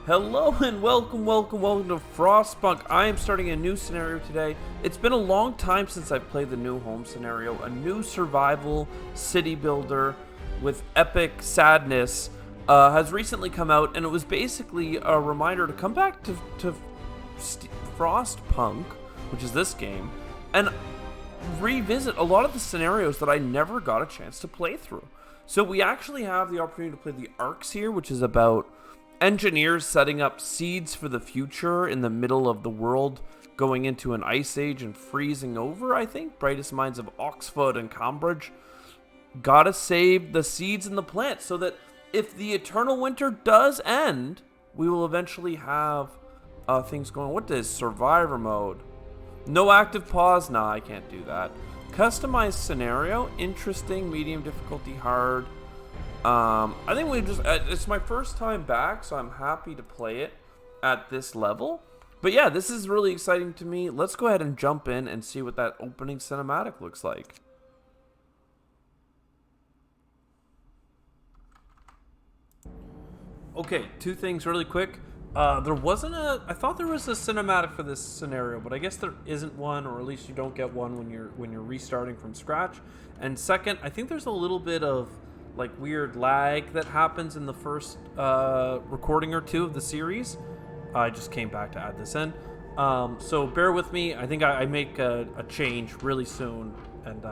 Hello and welcome to Frostpunk. I am starting a new scenario today. It's been a long time since I've played the new home scenario. A new survival city builder with epic sadness has recently come out, and it was basically a reminder to come back to Frostpunk, which is this game, and revisit a lot of the scenarios that I never got a chance to play through. So we actually have the opportunity to play the Arcs here, which is about engineers setting up seeds for the future in the middle of the world going into an ice age and freezing over, I think. Brightest minds of Oxford and Cambridge. Gotta save the seeds and the plants so that if the eternal winter does end, we will eventually have things going. What is survivor mode? No active pause? Nah, I can't do that. Customized scenario. Interesting. Medium difficulty. Hard. I think we just, it's my first time back, so I'm happy to play it at this level. But yeah, this is really exciting to me. Let's go ahead and jump in and see what that opening cinematic looks like. Okay, two things really quick. I thought there was a cinematic for this scenario, but I guess there isn't one, or at least you don't get one when you're restarting from scratch. And second, I think there's a little bit of like weird lag that happens in the first recording or two of the series. I just came back to add this in, so bear with me. I think I make a change really soon, and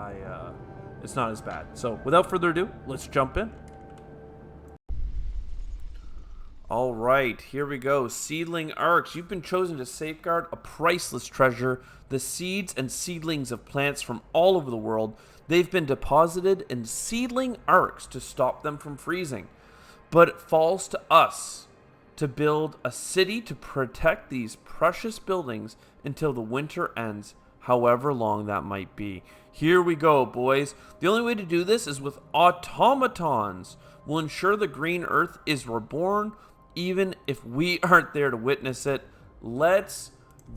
it's not as bad. So without further ado, let's jump in. All right, here we go. Seedling Arcs. You've been chosen to safeguard a priceless treasure, the seeds and seedlings of plants from all over the world. They've been deposited in seedling arcs to stop them from freezing. But it falls to us to build a city to protect these precious buildings until the winter ends, however long that might be. Here we go, boys. The only way to do this is with automatons. We'll ensure the green earth is reborn, even if we aren't there to witness it. Let's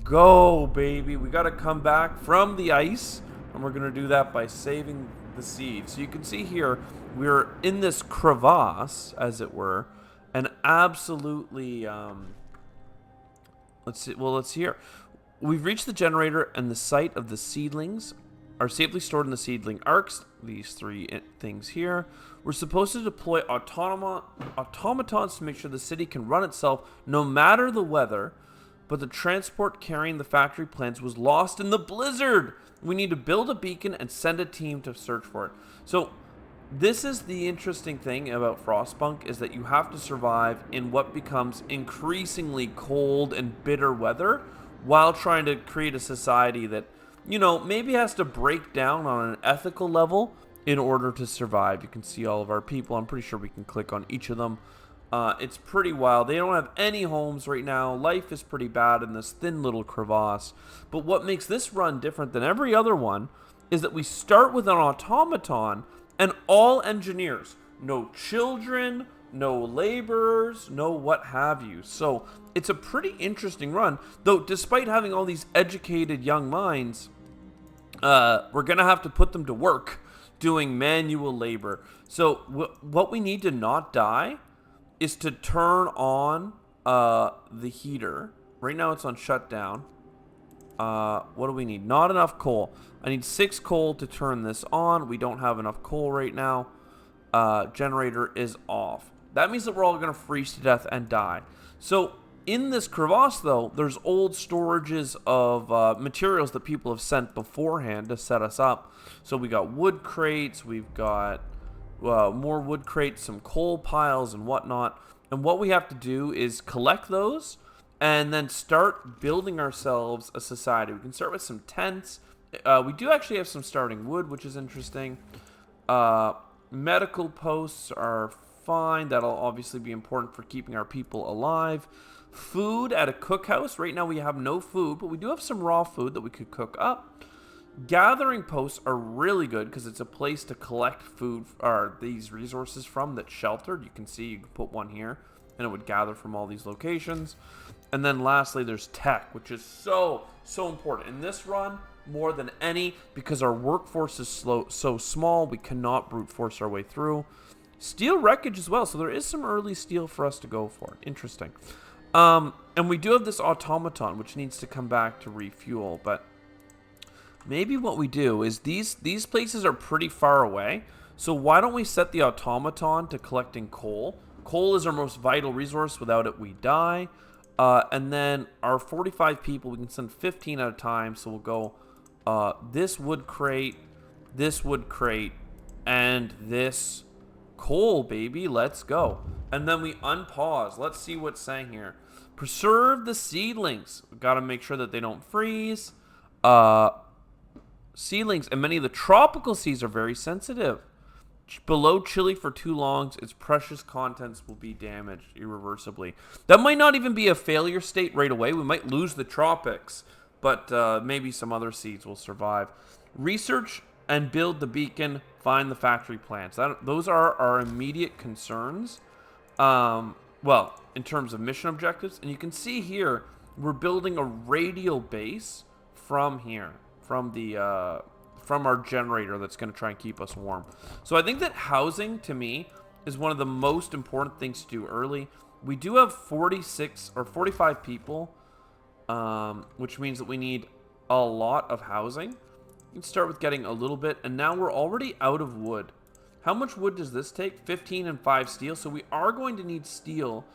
go, baby. We got to come back from the ice. And we're going to do that by saving the seeds. So you can see here, we're in this crevasse, as it were, and absolutely, let's see here. We've reached the generator, and the site of the seedlings are safely stored in the seedling arcs, these three things here. We're supposed to deploy automatons to make sure the city can run itself no matter the weather, but the transport carrying the factory plants was lost in the blizzard. We need to build a beacon and send a team to search for it. So this is the interesting thing about Frostpunk, is that you have to survive in what becomes increasingly cold and bitter weather while trying to create a society that, you know, maybe has to break down on an ethical level in order to survive. You can see all of our people. I'm pretty sure we can click on each of them. It's pretty wild. They don't have any homes right now. Life is pretty bad in this thin little crevasse. But what makes this run different than every other one is that we start with an automaton and all engineers. No children, no laborers, no what have you. So it's a pretty interesting run. Though despite having all these educated young minds, we're going to have to put them to work doing manual labor. So what we need to not die is to turn on the heater. Right now it's on shutdown. What do we need? Not enough coal. I need 6 coal to turn this on. We don't have enough coal right now. Generator is off. That means that we're all going to freeze to death and die. So in this crevasse, though, there's old storages of materials that people have sent beforehand to set us up. So we got wood crates. We've got more wood crates, some coal piles and whatnot. And what we have to do is collect those and then start building ourselves a society. We can start with some tents. We do actually have some starting wood, which is interesting. Medical posts are fine. That'll obviously be important for keeping our people alive. Food at a cookhouse. Right now we have no food, but we do have some raw food that we could cook up. Gathering posts are really good because it's a place to collect food or these resources from that's sheltered. You can see you can put one here and it would gather from all these locations. And then lastly, there's tech, which is so important in this run more than any, because our workforce is so small. We cannot brute force our way through. Steel wreckage as well, so there is some early steel for us to go for. Interesting. And we do have this automaton, which needs to come back to refuel, but maybe what we do is these places are pretty far away, so why don't we set the automaton to collecting coal? Coal is our most vital resource. Without it, we die. And then our 45 people, we can send 15 at a time, so we'll go this wood crate, and this coal, baby. Let's go. And then we unpause. Let's see what's saying here. Preserve the seedlings. We've got to make sure that they don't freeze. Seedlings and many of the tropical seeds are very sensitive. Below chili for too long, its precious contents will be damaged irreversibly. That might not even be a failure state right away. We might lose the tropics, but maybe some other seeds will survive. Research and build the beacon. Find the factory plants. Those are our immediate concerns. Well, in terms of mission objectives. And you can see here, we're building a radial base from here. From our generator that's going to try and keep us warm. So I think that housing, to me, is one of the most important things to do early. We do have 46 or 45 people, which means that we need a lot of housing. You can start with getting a little bit, and now we're already out of wood. How much wood does this take? 15 and 5 steel. So we are going to need steel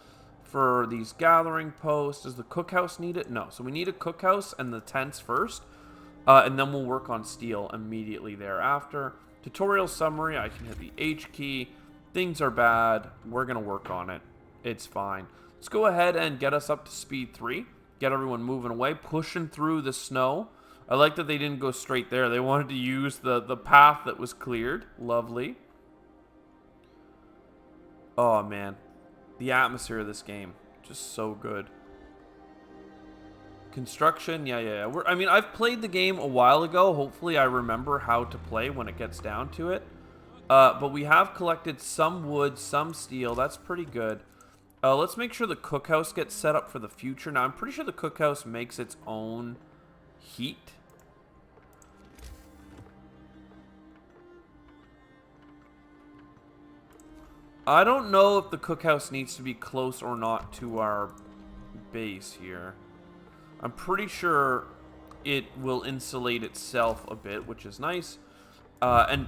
for these gathering posts. Does the cookhouse need it? No. So we need a cookhouse and the tents first. And then we'll work on steel immediately thereafter. Tutorial summary, I can hit the H key. Things are bad. We're going to work on it. It's fine. Let's go ahead and get us up to speed 3. Get everyone moving away, pushing through the snow. I like that they didn't go straight there. They wanted to use the path that was cleared. Lovely. Oh, man. The atmosphere of this game, just so good. Construction, yeah. I mean, I've played the game a while ago. Hopefully I remember how to play when it gets down to it. But we have collected some wood, some steel. That's pretty good. Let's make sure the cookhouse gets set up for the future. Now, I'm pretty sure the cookhouse makes its own heat. I don't know if the cookhouse needs to be close or not to our base here. I'm pretty sure it will insulate itself a bit, which is nice. And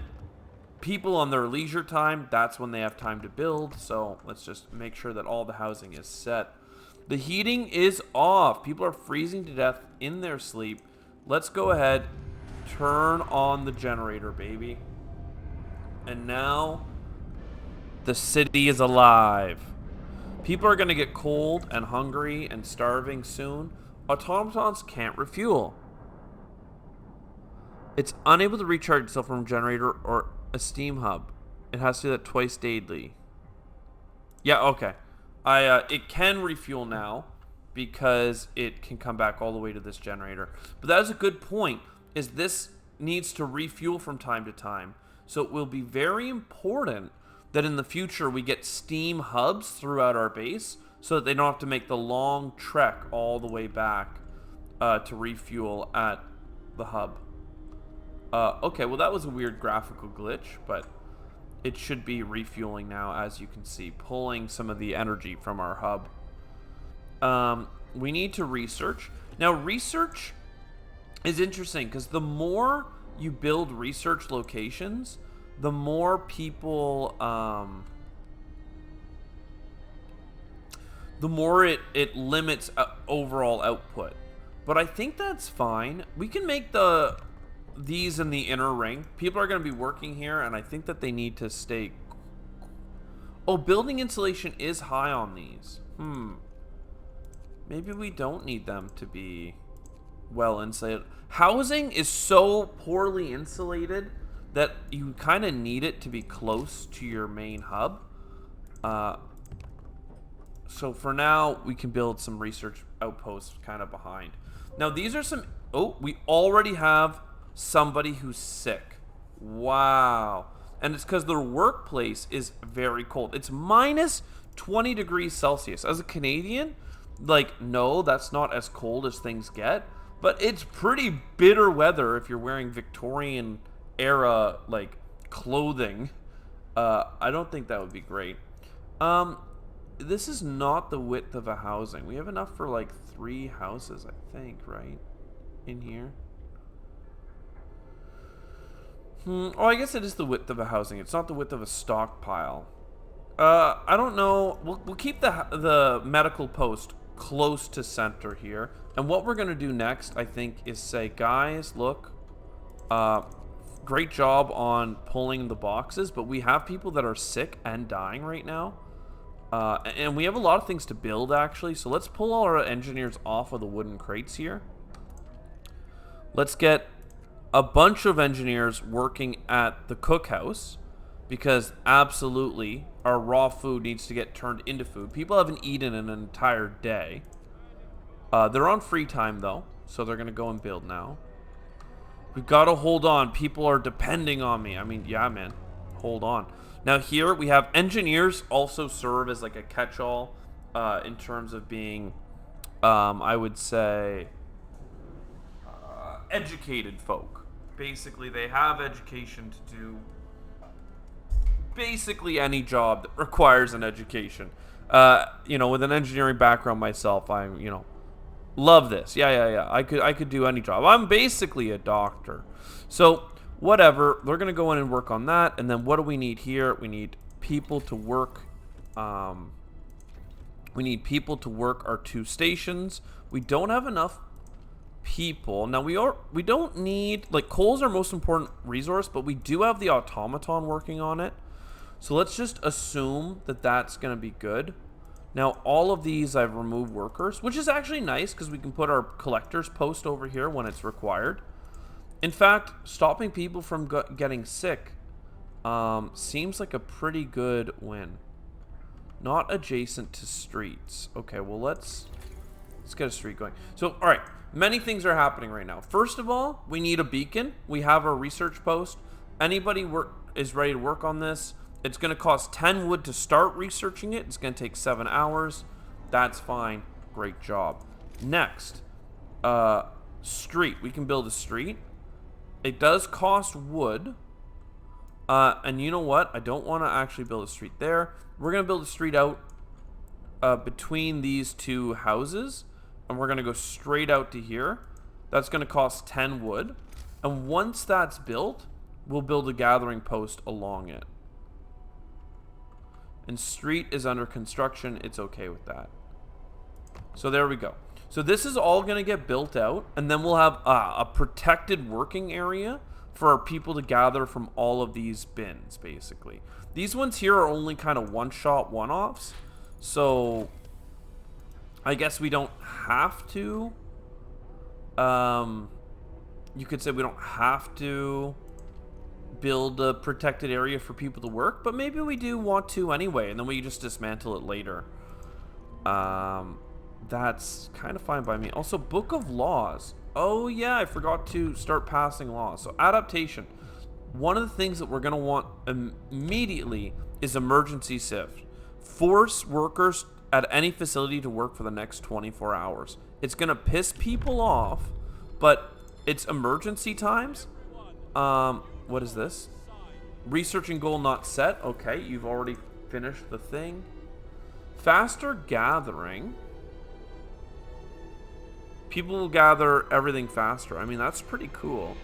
people on their leisure time, that's when they have time to build. So let's just make sure that all the housing is set. The heating is off. People are freezing to death in their sleep. Let's go ahead, turn on the generator, baby. And now the city is alive. People are going to get cold and hungry and starving soon. Automatons can't refuel. It's unable to recharge itself from a generator or a steam hub. It has to do that twice daily. Yeah, okay. It can refuel now because it can come back all the way to this generator. But that is a good point, is this needs to refuel from time to time. So it will be very important that in the future we get steam hubs throughout our base so that they don't have to make the long trek all the way back to refuel at the hub. Okay, well that was a weird graphical glitch, but it should be refueling now, as you can see, pulling some of the energy from our hub. We need to research. Now, research is interesting because the more you build research locations, the more people, the more it limits overall output. But I think that's fine. We can make these in the inner ring. People are going to be working here, and I think that they need to stay. Oh, building insulation is high on these. Maybe we don't need them to be well insulated. Housing is so poorly insulated that you kind of need it to be close to your main hub. So for now, we can build some research outposts kind of behind. Now, these are some... Oh, we already have somebody who's sick. Wow. And it's because their workplace is very cold. It's minus 20 degrees Celsius. As a Canadian, like, no, that's not as cold as things get. But it's pretty bitter weather if you're wearing Victorian era, like, clothing. I don't think that would be great. this is not the width of a housing. We have enough for like 3 houses, I think, right? In here. Oh, I guess it is the width of a housing. It's not the width of a stockpile. I don't know. We'll keep the medical post close to center here. And what we're going to do next, I think, is say, guys, look, great job on pulling the boxes, but we have people that are sick and dying right now. And we have a lot of things to build, actually. So let's pull all our engineers off of the wooden crates here. Let's get a bunch of engineers working at the cookhouse, because absolutely our raw food needs to get turned into food. People haven't eaten in an entire day. They're on free time, though, so they're going to go and build now. We've got to hold on. People are depending on me. I mean, yeah, man. Hold on. Now here we have engineers also serve as like a catch-all in terms of being, I would say, educated folk. Basically, they have education to do basically any job that requires an education. You know, with an engineering background myself, I'm, you know, love this. Yeah. I could do any job. I'm basically a doctor. So, whatever. They're going to go in and work on that. And then what do we need here? We need people to work. We need people to work our 2 stations. We don't have enough people. Now, we don't need, like, coal's our most important resource, but we do have the automaton working on it. So let's just assume that that's going to be good. Now, all of these I've removed workers, which is actually nice because we can put our collector's post over here when it's required. In fact, stopping people from getting sick seems like a pretty good win. Not adjacent to streets. Okay, well, let's get a street going. So, all right, many things are happening right now. First of all, we need a beacon. We have our research post. Anybody is ready to work on this. It's going to cost 10 wood to start researching it. It's going to take 7 hours. That's fine. Great job. Next, street. We can build a street. It does cost wood. And you know what? I don't want to actually build a street there. We're going to build a street out between these 2 houses. And we're going to go straight out to here. That's going to cost 10 wood. And once that's built, we'll build a gathering post along it. And street is under construction. It's okay with that. So there we go. So this is all going to get built out. And then we'll have a protected working area for our people to gather from all of these bins, basically. These ones here are only kind of one-shot, one-offs. So I guess we don't have to. You could say we don't have to build a protected area for people to work, but maybe we do want to anyway, and then we just dismantle it later. That's kind of fine by me. Also, Book of Laws. Oh yeah, I forgot to start passing laws. So adaptation. One of the things that we're going to want immediately is emergency shift. Force workers at any facility to work for the next 24 hours. It's going to piss people off, but it's emergency times. What is this? Researching goal not set. Okay, you've already finished the thing. Faster gathering. People will gather everything faster. I mean, that's pretty cool.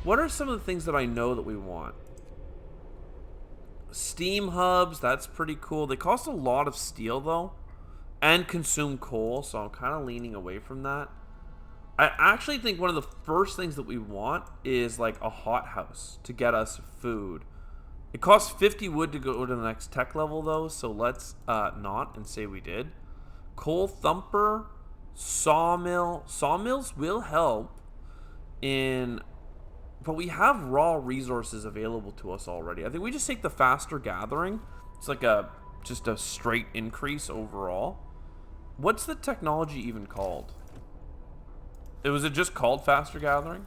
What are some of the things that I know that we want? Steam hubs, that's pretty cool. They cost a lot of steel, though, and consume coal, so I'm kind of leaning away from that. I actually think one of the first things that we want is like a hothouse to get us food. It costs 50 wood to go to the next tech level, though, so let's not and say we did. Coal thumper, sawmill. Sawmills will help in... But we have raw resources available to us already. I think we just take the faster gathering. It's like just a straight increase overall. What's the technology even called? Was it just called faster gathering?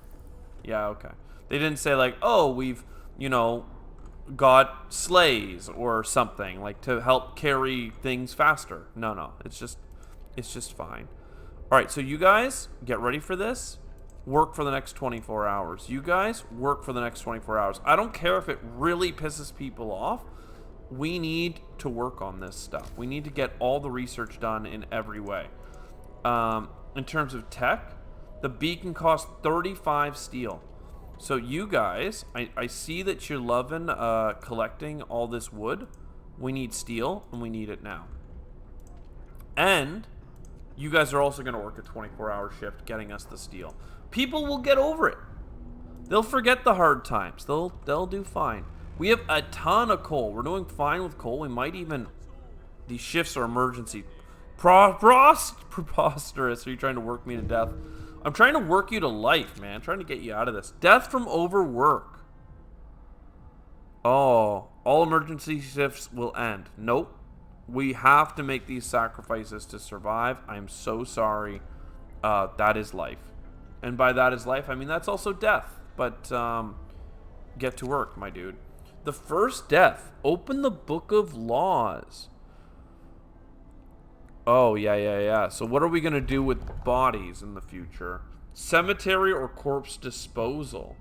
Yeah, okay. They didn't say like, oh, we've, you know, got sleighs or something like to help carry things faster. No. It's just fine. All right, so you guys get ready for this. Work for the next 24 hours. You guys work for the next 24 hours. I don't care if it really pisses people off. we need to work on this stuff. We need to get all the research done in every way. In terms of tech, the beacon costs 35 steel. So you guys, I see that you're loving collecting all this wood. We need steel, and we need it now. And you guys are also going to work a 24-hour shift getting us the steel. People will get over it. They'll forget the hard times. They'll do fine. We have a ton of coal. We're doing fine with coal. We might even... These shifts are emergency. Preposterous. Are you trying to work me to death? I'm trying to work you to life, man. I'm trying to get you out of this. Death from overwork. Oh, all emergency shifts will end. Nope. We have to make these sacrifices to survive. I'm so sorry. That is life. And by that is life, I mean that's also death. But get to work, my dude. The first death. Open the book of laws. Oh, yeah. So what are we going to do with bodies in the future? Cemetery or corpse disposal?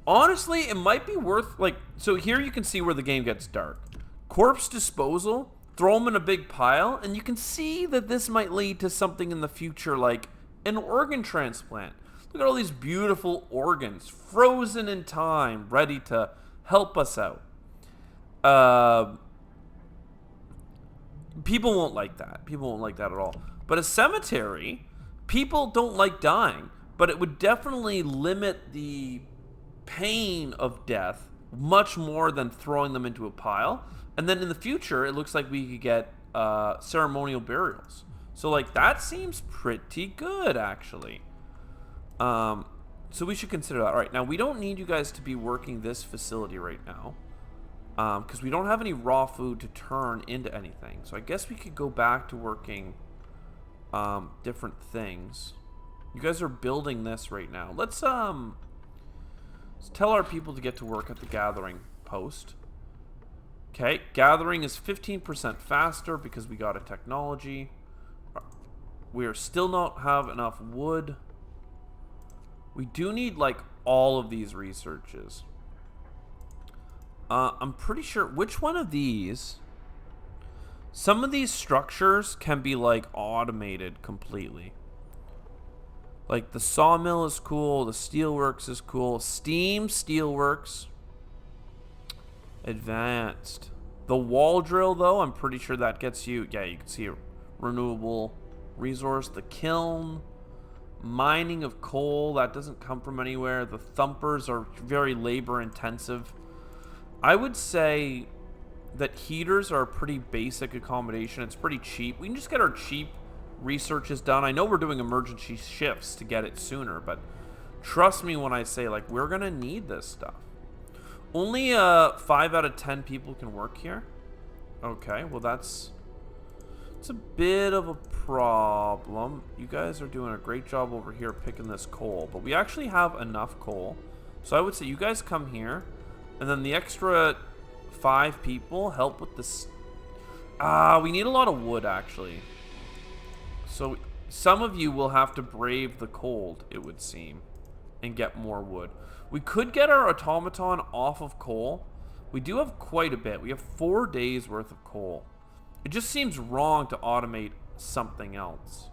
Honestly, it might be worth, like, so here you can see where the game gets dark. Corpse disposal, throw them in a big pile, and you can see that this might lead to something in the future like an organ transplant. Look at all these beautiful organs, frozen in time, ready to help us out. People won't like that. People won't like that at all. But a cemetery, people don't like dying, but it would definitely limit the pain of death much more than throwing them into a pile. And then in the future, it looks like we could get ceremonial burials. So, like, that seems pretty good, actually. So we should consider that. All right, now we don't need you guys to be working this facility right now. Because we don't have any raw food to turn into anything. So I guess we could go back to working different things. You guys are building this right now. Let's tell our people to get to work at the gathering post. Okay, gathering is 15% faster because we got a technology. We are still not have enough wood. We do need like all of these researches. I'm pretty sure which one of these. Some of these structures can be like automated completely. Like the sawmill is cool, the steelworks is cool, steam steelworks. Advanced. The wall drill though, I'm pretty sure that gets you, yeah, you can see a renewable resource. The kiln, mining of coal, that doesn't come from anywhere. The thumpers are very labor intensive. I would say that heaters are a pretty basic accommodation. It's pretty cheap. We can just get our cheap researches done. I know we're doing emergency shifts to get it sooner, but trust me when I say, like, we're going to need this stuff. Only 5 out of 10 people can work here. Okay, well, it's a bit of a problem. You guys are doing a great job over here picking this coal, but we actually have enough coal. So I would say you guys come here. And then the extra 5 people help with this. We need a lot of wood, actually. So some of you will have to brave the cold, it would seem, and get more wood. We could get our automaton off of coal. We do have quite a bit. We have 4 days worth of coal. It just seems wrong to automate something else.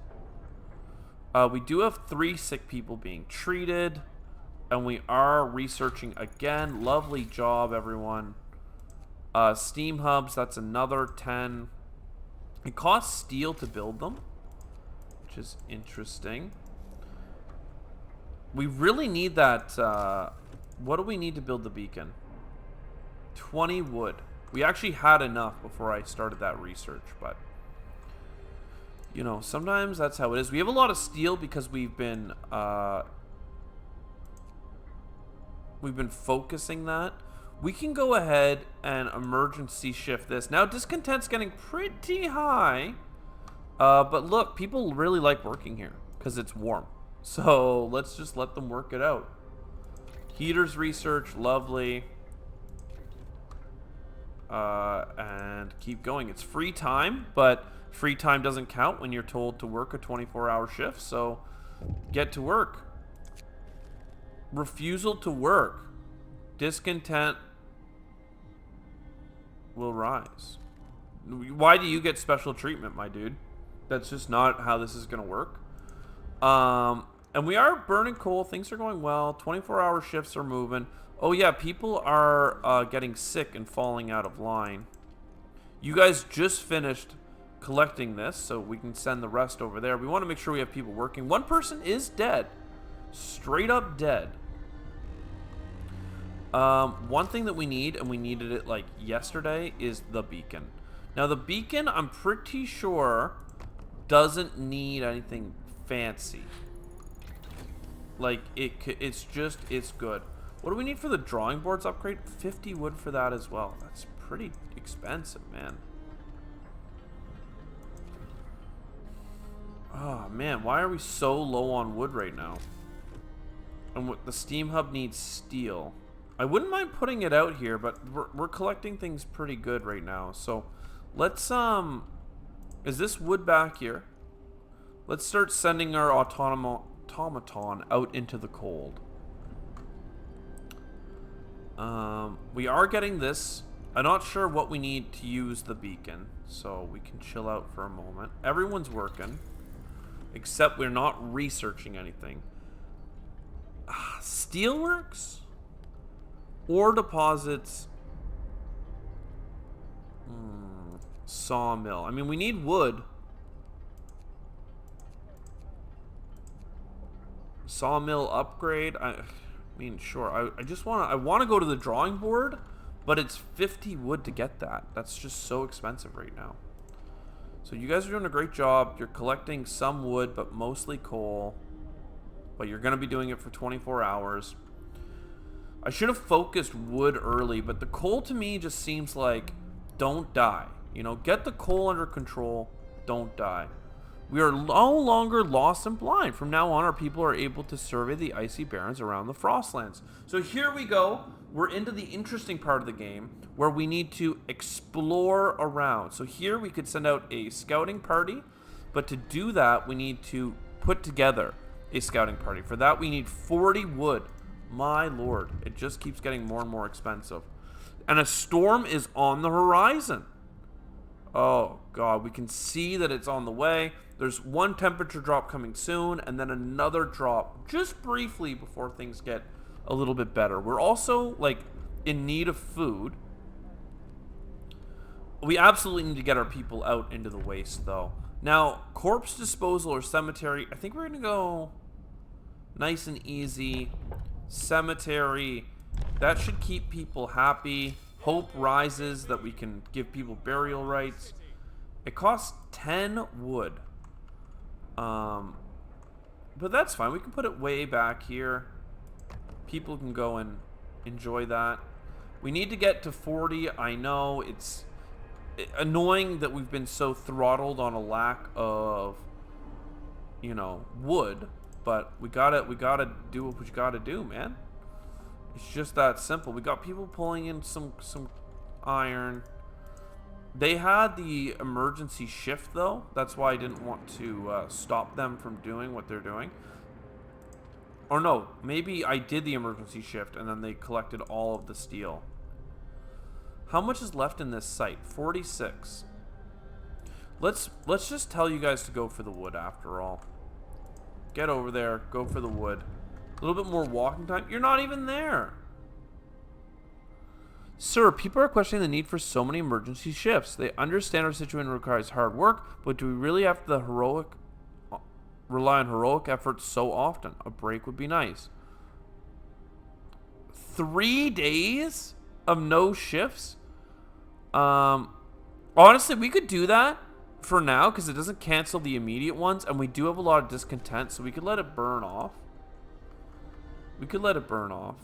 We do have 3 sick people being treated. And we are researching again. Lovely job, everyone. Steam hubs, that's another 10. It costs steel to build them, which is interesting. We really need that. What do we need to build the beacon? 20 wood. We actually had enough before I started that research, but you know, sometimes that's how it is. We have a lot of steel because we've been focusing that. We can go ahead and emergency shift this. Now, discontent's getting pretty high. But look, people really like working here because it's warm. So let's just let them work it out. Heaters research, lovely. And keep going. It's free time, but free time doesn't count when you're told to work a 24-hour shift. So get to work. Refusal to work. Discontent. will rise. Why do you get special treatment, my dude? That's just not how this is going to work. And we are burning coal. Things are going well. 24-hour shifts are moving. Oh, yeah, people are getting sick and falling out of line. You guys just finished collecting this, so we can send the rest over there. We want to make sure we have people working. One person is dead. Straight up dead. One thing that we need, and we needed it like yesterday, is the beacon. Now, the beacon, I'm pretty sure, doesn't need anything fancy. Like, it's good. What do we need for the drawing boards upgrade? 50 wood for that as well. That's pretty expensive, man. Oh, man, why are we so low on wood right now? And what the steam hub needs steel. I wouldn't mind putting it out here, but we're collecting things pretty good right now. So let's is this wood back here? Let's start sending our automaton out into the cold. We are getting this. I'm not sure what we need to use the beacon, so we can chill out for a moment. Everyone's working, except we're not researching anything. Steelworks? Ore deposits. Sawmill. I mean, we need wood. Sawmill upgrade. I mean, sure. I want to go to the drawing board, but it's 50 wood to get that. That's just so expensive right now. So you guys are doing a great job. You're collecting some wood, but mostly coal. But you're going to be doing it for 24 hours. I should have focused wood early, but the coal to me just seems like don't die. You know, get the coal under control. Don't die. We are no longer lost and blind. From now on, our people are able to survey the icy barrens around the Frostlands. So here we go. We're into the interesting part of the game where we need to explore around. So here we could send out a scouting party, but to do that, we need to put together a scouting party. For that, we need 40 wood. My lord, it just keeps getting more and more expensive. And a storm is on the horizon. Oh, God, we can see that it's on the way. There's one temperature drop coming soon, and then another drop just briefly before things get a little bit better. We're also, like, in need of food. We absolutely need to get our people out into the waste, though. Now, corpse disposal or cemetery, I think we're going to go nice and easy. Cemetery, that should keep people happy. Hope rises that we can give people burial rights. It costs 10 wood. But that's fine. We can put it way back here. People can go and enjoy that. We need to get to 40. I know it's annoying that we've been so throttled on a lack of, you know, wood. But we gotta do what we gotta do, man. It's just that simple. We got people pulling in some iron. They had the emergency shift, though. That's why I didn't want to stop them from doing what they're doing. Or no, maybe I did the emergency shift and then they collected all of the steel. How much is left in this site? 46. Let's just tell you guys to go for the wood after all. Get over there. Go for the wood. A little bit more walking time. You're not even there. Sir, people are questioning the need for so many emergency shifts. They understand our situation requires hard work, but do we really have to rely on heroic efforts so often? A break would be nice. 3 days of no shifts? Honestly, we could do that for now because it doesn't cancel the immediate ones, and we do have a lot of discontent, so we could let it burn off. We could let it burn off.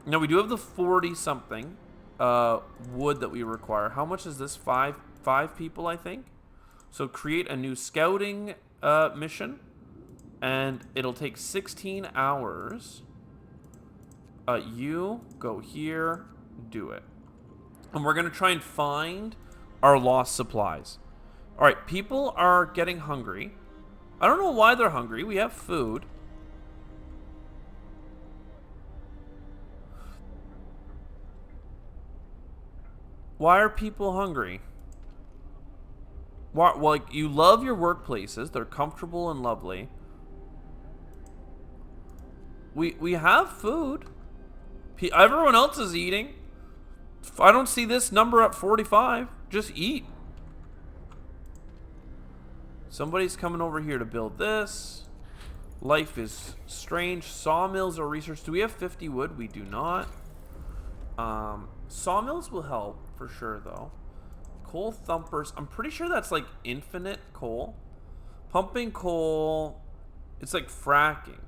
Now, we do have the 40-something wood that we require. How much is this? Five people, I think. So create a new scouting mission, and it'll take 16 hours. You go here, do it. And we're going to try and find our lost supplies. All right, people are getting hungry. I don't know why they're hungry. We have food. Why are people hungry? Why, well, like, you love your workplaces. They're comfortable and lovely. We have food. Everyone else is eating. I don't see this number at 45. Just eat. Somebody's coming over here to build this. Life is strange. Sawmills are research. Do we have 50 wood? We do not. Sawmills will help for sure, though. Coal thumpers. I'm pretty sure that's like infinite coal. Pumping coal. It's like fracking.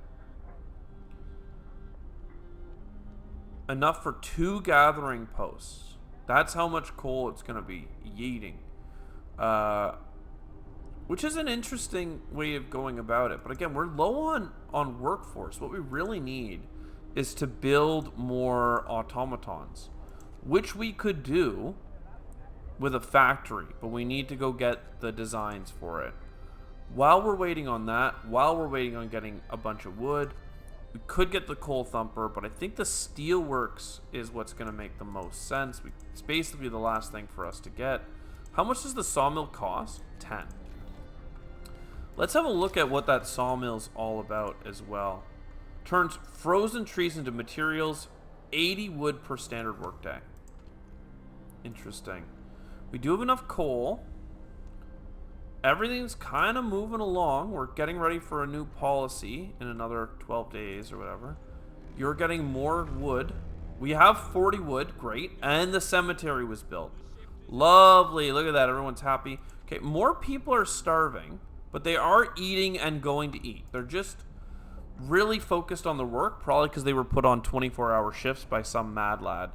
Enough for 2 gathering posts. That's how much coal it's going to be yeeting. Which is an interesting way of going about it. But again, we're low on workforce. What we really need is to build more automatons, which we could do with a factory, but we need to go get the designs for it. While we're waiting on that, while we're waiting on getting a bunch of wood, we could get the coal thumper, but I think the steelworks is what's going to make the most sense. It's basically the last thing for us to get. How much does the sawmill cost? 10. Let's have a look at what that sawmill's all about as well. Turns frozen trees into materials, 80 wood per standard workday. Interesting. We do have enough coal. Everything's kind of moving along. We're getting ready for a new policy in another 12 days or whatever. You're getting more wood. We have 40 wood. Great. And the cemetery was built. Lovely. Look at that. Everyone's happy. Okay, more people are starving, but they are eating and going to eat. They're just really focused on the work, probably because they were put on 24-hour shifts by some mad lad.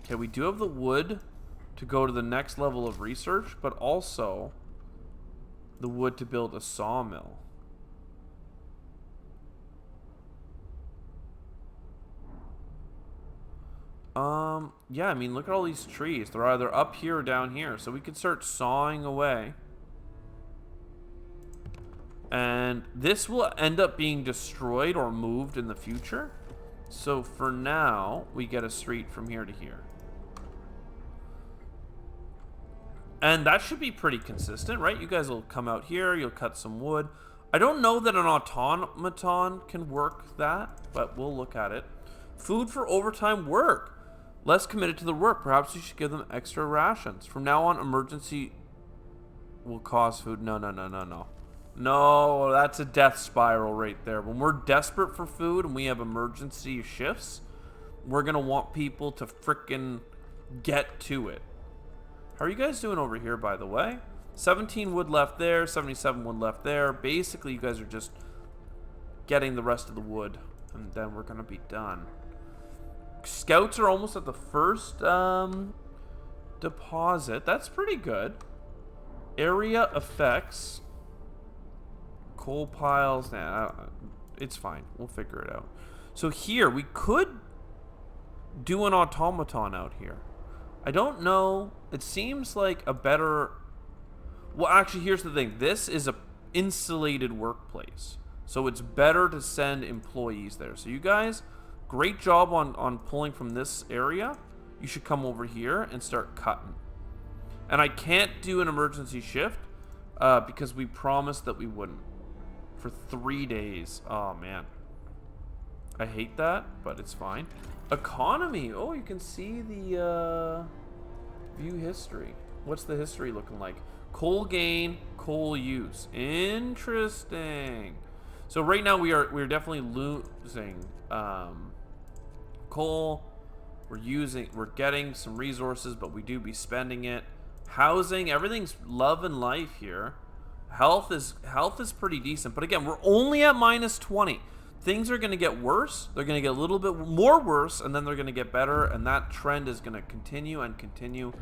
Okay, we do have the wood to go to the next level of research, but also the wood to build a sawmill. Yeah, I mean, look at all these trees. They're either up here or down here, so we could start sawing away. And this will end up being destroyed or moved in the future. So for now, we get a street from here to here. And that should be pretty consistent, right? You guys will come out here, you'll cut some wood. I don't know that an automaton can work that, but we'll look at it. Food for overtime work. Less committed to the work. Perhaps you should give them extra rations. From now on, emergency will cause food. No. No, that's a death spiral right there. When we're desperate for food and we have emergency shifts, we're going to want people to frickin' get to it. How are you guys doing over here, by the way? 17 wood left there, 77 wood left there. Basically, you guys are just getting the rest of the wood, and then we're going to be done. Scouts are almost at the first deposit. That's pretty good. Area effects. Coal piles. Nah, it's fine. We'll figure it out. So here, we could do an automaton out here. I don't know. It seems like a better... Well, actually, here's the thing. This is a insulated workplace. So it's better to send employees there. So you guys, great job on pulling from this area. You should come over here and start cutting. And I can't do an emergency shift because we promised that we wouldn't. For 3 days. Oh, man. I hate that, but it's fine. Economy. Oh, you can see the view history. What's the history looking like? Coal gain, coal use. Interesting. So right now we're definitely losing coal. We're getting some resources, but we do be spending it. Housing, everything's love and life here. Health is pretty decent, but again, we're only at -20. Things are going to get worse. They're going to get a little bit more worse, and then they're going to get better, and that trend is going to continue and continue.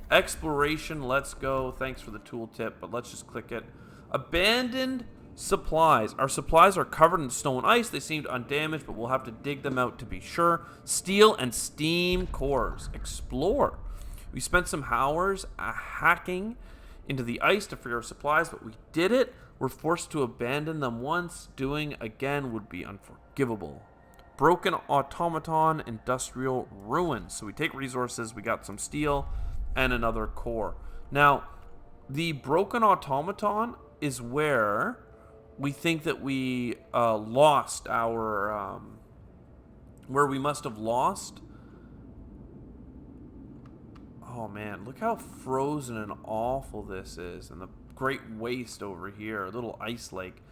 Exploration, let's go. Thanks for the tooltip, but let's just click it. Abandoned supplies. Our supplies are covered in snow and ice. They seemed undamaged, but we'll have to dig them out to be sure. Steel and steam cores. Explore. We spent some hours hacking into the ice to free our supplies, but we did it. We're forced to abandon them once. Doing again would be unforgivable. Broken automaton, industrial ruins. So we take resources, we got some steel, and another core. Now, the broken automaton is where we think that we lost our... where we must have lost... Oh man, look how frozen and awful this is. And the great waste over here, a little ice lake.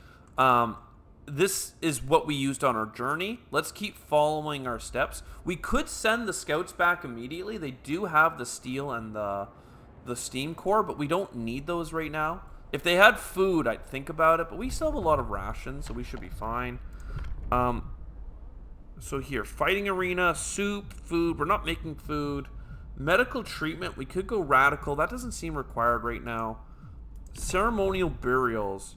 This is what we used on our journey. Let's keep following our steps. We could send the scouts back immediately. They do have the steel and the steam core, but we don't need those right now. If they had food, I'd think about it, but we still have a lot of rations, so we should be fine. So here, fighting arena, soup, food. We're not making food. Medical treatment, we could go radical. That doesn't seem required right now. Ceremonial burials.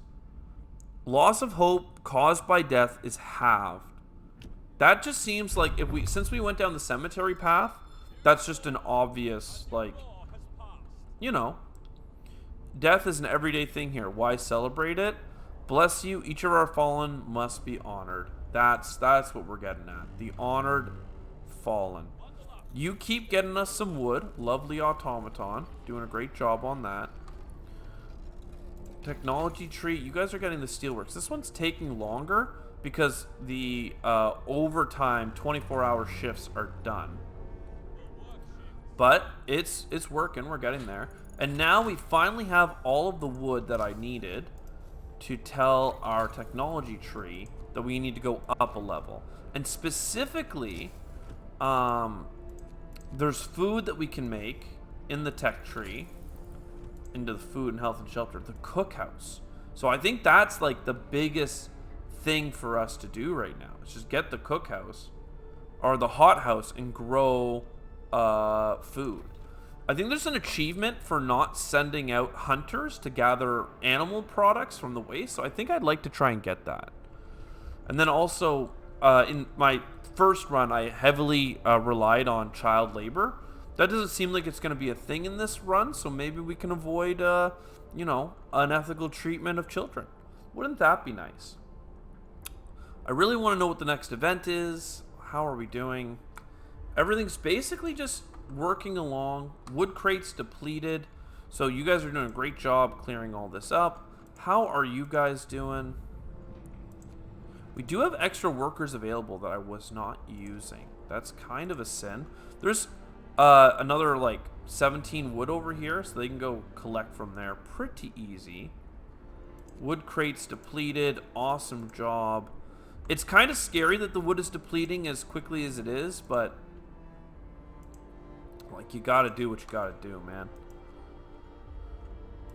Loss of hope caused by death is halved. That just seems like since we went down the cemetery path, that's just an obvious, like, you know. Death is an everyday thing here. Why celebrate it? Bless you. Each of our fallen must be honored. That's what we're getting at. The honored fallen. You keep getting us some wood. Lovely automaton. Doing a great job on that. Technology tree. You guys are getting the steelworks. This one's taking longer because the overtime 24-hour shifts are done. But it's working. We're getting there. And now we finally have all of the wood that I needed to tell our technology tree that we need to go up a level. And specifically, there's food that we can make in the tech tree, into the food and health and shelter, the cookhouse. So I think that's like the biggest thing for us to do right now. Is just get the cookhouse or the hothouse and grow food. I think there's an achievement for not sending out hunters to gather animal products from the waste, so I think I'd like to try and get that. And then also, in my first run, I heavily relied on child labor. That doesn't seem like it's going to be a thing in this run, so maybe we can avoid, you know, unethical treatment of children. Wouldn't that be nice? I really want to know what the next event is. How are we doing? Everything's basically just working along. Wood crates depleted. So you guys are doing a great job clearing all this up. How are you guys doing? We do have extra workers available that I was not using. That's kind of a sin. There's another like 17 wood over here, so they can go collect from there pretty easy. Wood crates depleted. Awesome job. It's kind of scary that the wood is depleting as quickly as it is, but like, you gotta do what you gotta do, man.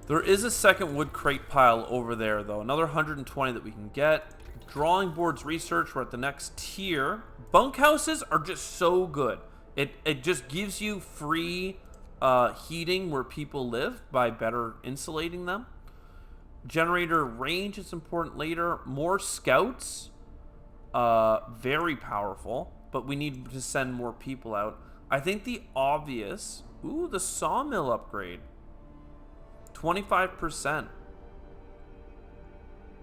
There is a second wood crate pile over there, though. Another 120 that we can get. Drawing boards research. We're at the next tier. Bunkhouses are just so good. It just gives you free heating where people live by better insulating them. Generator range is important later. More scouts. Very powerful. But we need to send more people out. I think the obvious... Ooh, the sawmill upgrade. 25%.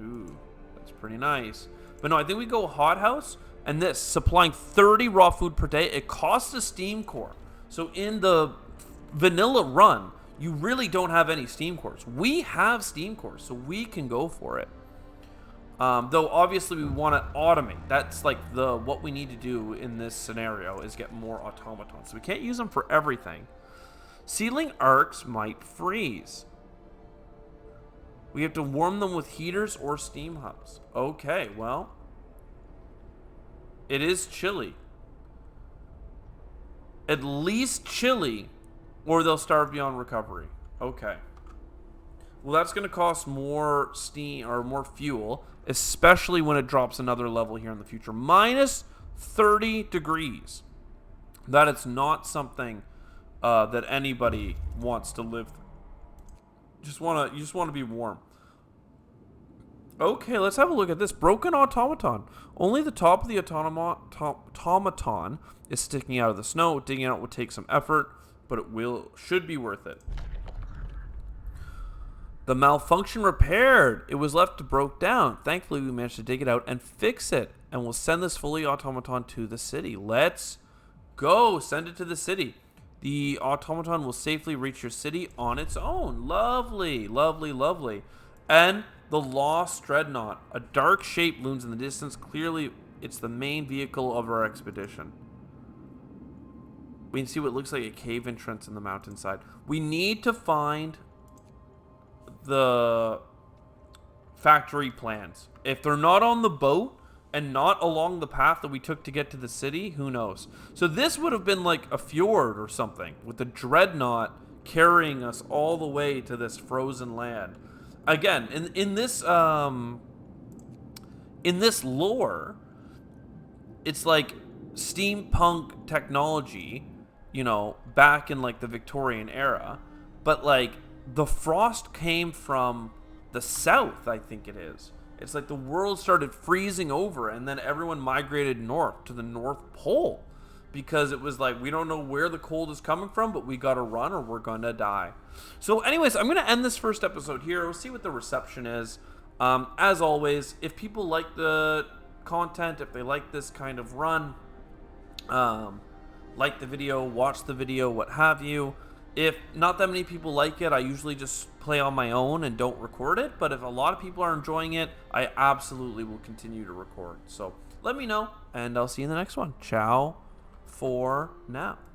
Ooh, that's pretty nice. But no, I think we go hothouse. And this, supplying 30 raw food per day. It costs a steam core. So in the vanilla run, you really don't have any steam cores. We have steam cores, so we can go for it. Though obviously we want to automate. That's like what we need to do in this scenario is get more automatons. So we can't use them for everything. Seedling arcs might freeze. We have to warm them with heaters or steam hubs. Okay, well, it is chilly. At least chilly, or they'll starve beyond recovery. Okay. Well, that's going to cost more steam or more fuel, especially when it drops another level here in the future. Minus 30 degrees. That is not something that anybody wants to live through. You just want to be warm. Okay, let's have a look at this. Broken automaton. Only the top of the automaton is sticking out of the snow. Digging out would take some effort, but it should be worth it. The malfunction repaired. It was left broke down. Thankfully, we managed to dig it out and fix it. And we'll send this fully automaton to the city. Let's go. Send it to the city. The automaton will safely reach your city on its own. Lovely, lovely, lovely. And the Lost Dreadnought. A dark shape looms in the distance. Clearly, it's the main vehicle of our expedition. We can see what looks like a cave entrance in the mountainside. We need to find the factory plans. If they're not on the boat and not along the path that we took to get to the city, who knows? So this would have been like a fjord or something, with the dreadnought carrying us all the way to this frozen land. Again, in this lore, it's like steampunk technology, you know, back in like the Victorian era, but like the frost came from the south, I think it is. It's like the world started freezing over and then everyone migrated north to the North Pole because it was like, we don't know where the cold is coming from, but we gotta run or we're gonna die. So anyways, I'm gonna end this first episode here. We'll see what the reception is. As always, if people like the content, if they like this kind of run, like the video, watch the video, what have you. If not that many people like it, I usually just play on my own and don't record it. But if a lot of people are enjoying it, I absolutely will continue to record. So let me know, and I'll see you in the next one. Ciao for now.